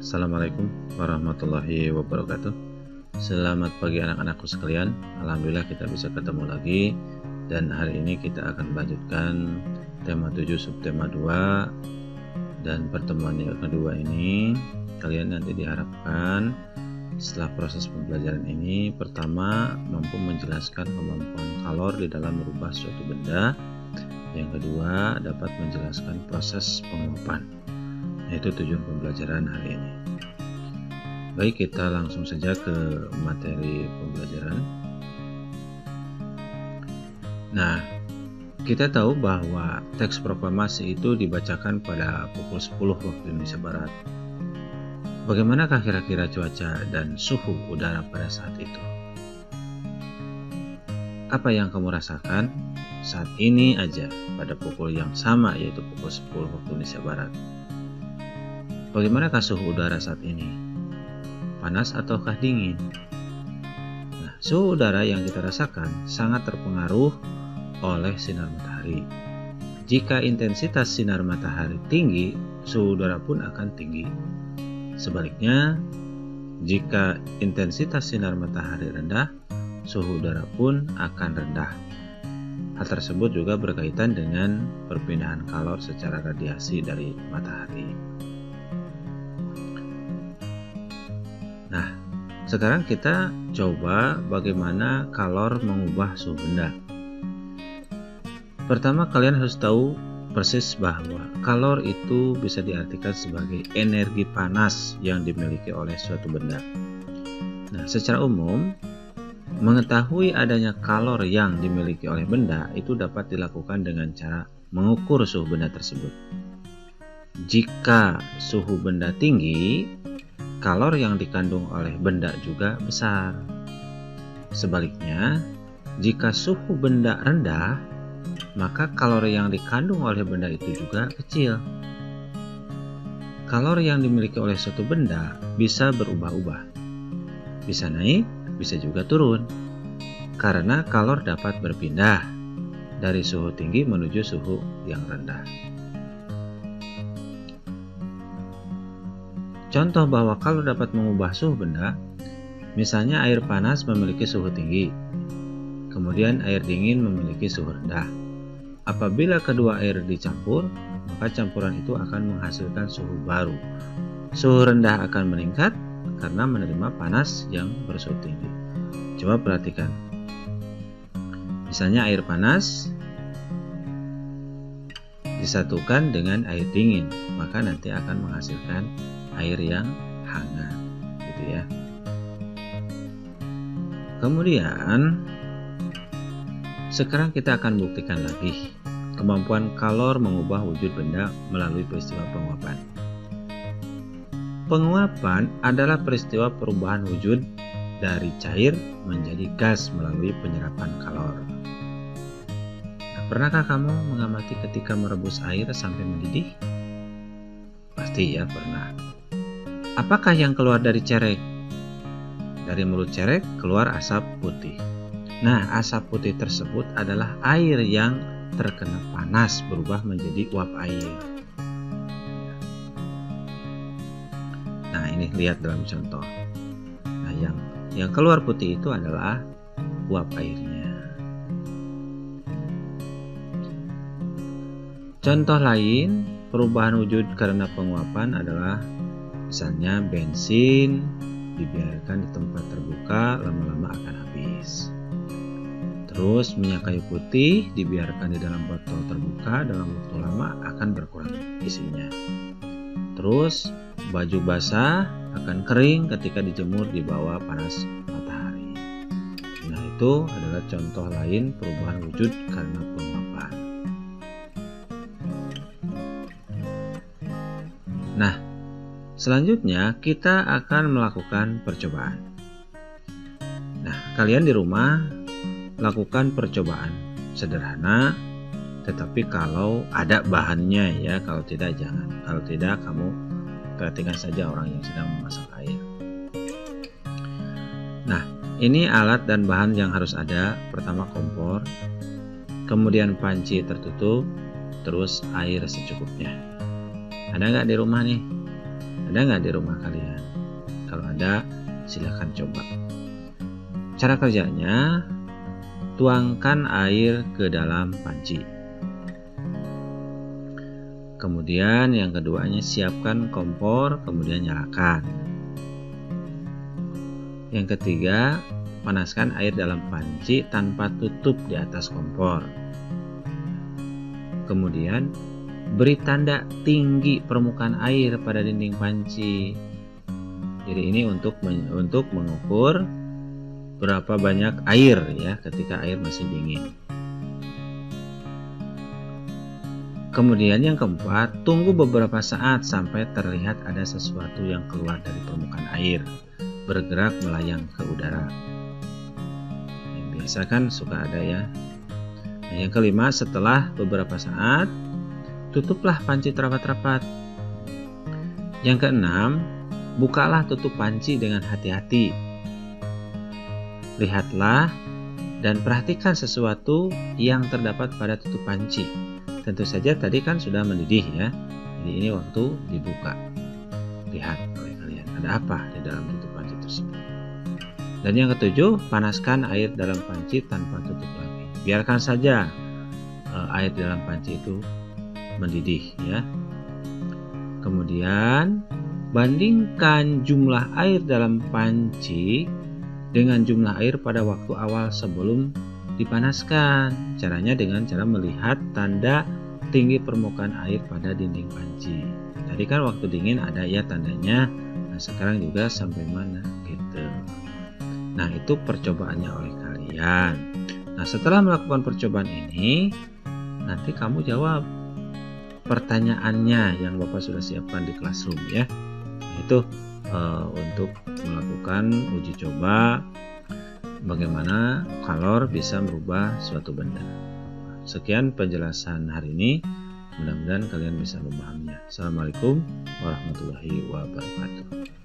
Assalamualaikum warahmatullahi wabarakatuh. Selamat pagi anak-anakku sekalian. Alhamdulillah kita bisa ketemu lagi. Dan hari ini kita akan melanjutkan tema 7 subtema 2. Dan pertemuan yang kedua ini kalian nanti diharapkan setelah proses pembelajaran ini, pertama mampu menjelaskan kemampuan kalor di dalam merubah suatu benda. Yang kedua dapat menjelaskan proses penguapan. Itu tujuan pembelajaran hari ini. Baik, kita langsung saja ke materi pembelajaran. Nah, kita tahu bahwa teks proklamasi itu dibacakan pada pukul 10 waktu Indonesia Barat. Bagaimanakah kira-kira cuaca dan suhu udara pada saat itu? Apa yang kamu rasakan saat ini aja pada pukul yang sama, yaitu pukul 10 waktu Indonesia Barat? Bagaimanakah suhu udara saat ini? Panas ataukah dingin? Nah, suhu udara yang kita rasakan sangat terpengaruh oleh sinar matahari. Jika intensitas sinar matahari tinggi, suhu udara pun akan tinggi. Sebaliknya, jika intensitas sinar matahari rendah, suhu udara pun akan rendah. Hal tersebut juga berkaitan dengan perpindahan kalor secara radiasi dari matahari. Nah, sekarang kita coba bagaimana kalor mengubah suhu benda. Pertama, kalian harus tahu persis bahwa kalor itu bisa diartikan sebagai energi panas yang dimiliki oleh suatu benda. Nah, secara umum, mengetahui adanya kalor yang dimiliki oleh benda itu dapat dilakukan dengan cara mengukur suhu benda tersebut. Jika suhu benda tinggi, kalor yang dikandung oleh benda juga besar. Sebaliknya, jika suhu benda rendah, maka kalor yang dikandung oleh benda itu juga kecil. Kalor yang dimiliki oleh suatu benda bisa berubah-ubah. Bisa naik, bisa juga turun. Karena kalor dapat berpindah dari suhu tinggi menuju suhu yang rendah. Contoh bahwa kalor dapat mengubah suhu benda, misalnya air panas memiliki suhu tinggi, kemudian air dingin memiliki suhu rendah. Apabila kedua air dicampur, maka campuran itu akan menghasilkan suhu baru. Suhu rendah akan meningkat karena menerima panas yang bersuhu tinggi. Coba perhatikan. Misalnya air panas disatukan dengan air dingin, maka nanti akan menghasilkan air yang hangat, gitu ya. Kemudian sekarang kita akan buktikan lagi kemampuan kalor mengubah wujud benda melalui peristiwa penguapan. Penguapan adalah peristiwa perubahan wujud dari cair menjadi gas melalui penyerapan kalor. Nah, pernahkah kamu mengamati ketika merebus air sampai mendidih? Pasti ya, pernah. Apakah yang keluar dari cerek? Dari mulut cerek keluar asap putih. Nah, asap putih tersebut adalah air yang terkena panas berubah menjadi uap air. Nah, ini lihat dalam contoh. Nah, yang keluar putih itu adalah uap airnya. Contoh lain, perubahan wujud karena penguapan adalah misalnya bensin dibiarkan di tempat terbuka, lama-lama akan habis. Terus minyak kayu putih dibiarkan di dalam botol terbuka, dalam waktu lama akan berkurang isinya. Terus baju basah akan kering ketika dijemur di bawah panas matahari. Nah, itu adalah contoh lain perubahan wujud karena penguapan. Nah, selanjutnya kita akan melakukan percobaan. Nah, kalian di rumah lakukan percobaan sederhana, tetapi kalau ada bahannya ya, kalau tidak jangan. Kalau tidak, kamu perhatikan saja orang yang sedang memasak air. Nah, ini alat dan bahan yang harus ada. Pertama kompor, kemudian panci tertutup, terus air secukupnya. Ada nggak di rumah nih? Ada nggak di rumah kalian? Kalau ada, silahkan coba. Cara kerjanya, tuangkan air ke dalam panci. Kemudian yang keduanya, siapkan kompor, kemudian nyalakan. Yang ketiga, panaskan air dalam panci tanpa tutup di atas kompor. Kemudian beri tanda tinggi permukaan air pada dinding panci. Jadi ini untuk mengukur berapa banyak air ya ketika air masih dingin. Kemudian yang keempat, tunggu beberapa saat sampai terlihat ada sesuatu yang keluar dari permukaan air, bergerak melayang ke udara. Yang biasa kan suka ada ya. Nah, yang kelima, setelah beberapa saat, tutuplah panci rapat-rapat. Yang keenam, bukalah tutup panci dengan hati-hati. Lihatlah dan perhatikan sesuatu yang terdapat pada tutup panci. Tentu saja tadi kan sudah mendidih ya. Jadi ini waktu dibuka. Lihat oleh kalian, ada apa di dalam tutup panci tersebut. Dan yang ketujuh, panaskan air dalam panci tanpa tutup lagi. Biarkan saja air dalam panci itu mendidih ya. Kemudian bandingkan jumlah air dalam panci dengan jumlah air pada waktu awal sebelum dipanaskan. Caranya dengan cara melihat tanda tinggi permukaan air pada dinding panci. Tadi kan waktu dingin ada ya tandanya. Nah, sekarang juga sampai mana gitu. Nah, itu percobaannya oleh kalian. Nah, setelah melakukan percobaan ini, nanti kamu jawab pertanyaannya yang Bapak sudah siapkan di classroom ya. Nah, itu untuk melakukan uji coba bagaimana kalor bisa merubah suatu benda. Sekian penjelasan hari ini. Mudah-mudahan kalian bisa memahaminya. Assalamualaikum warahmatullahi wabarakatuh.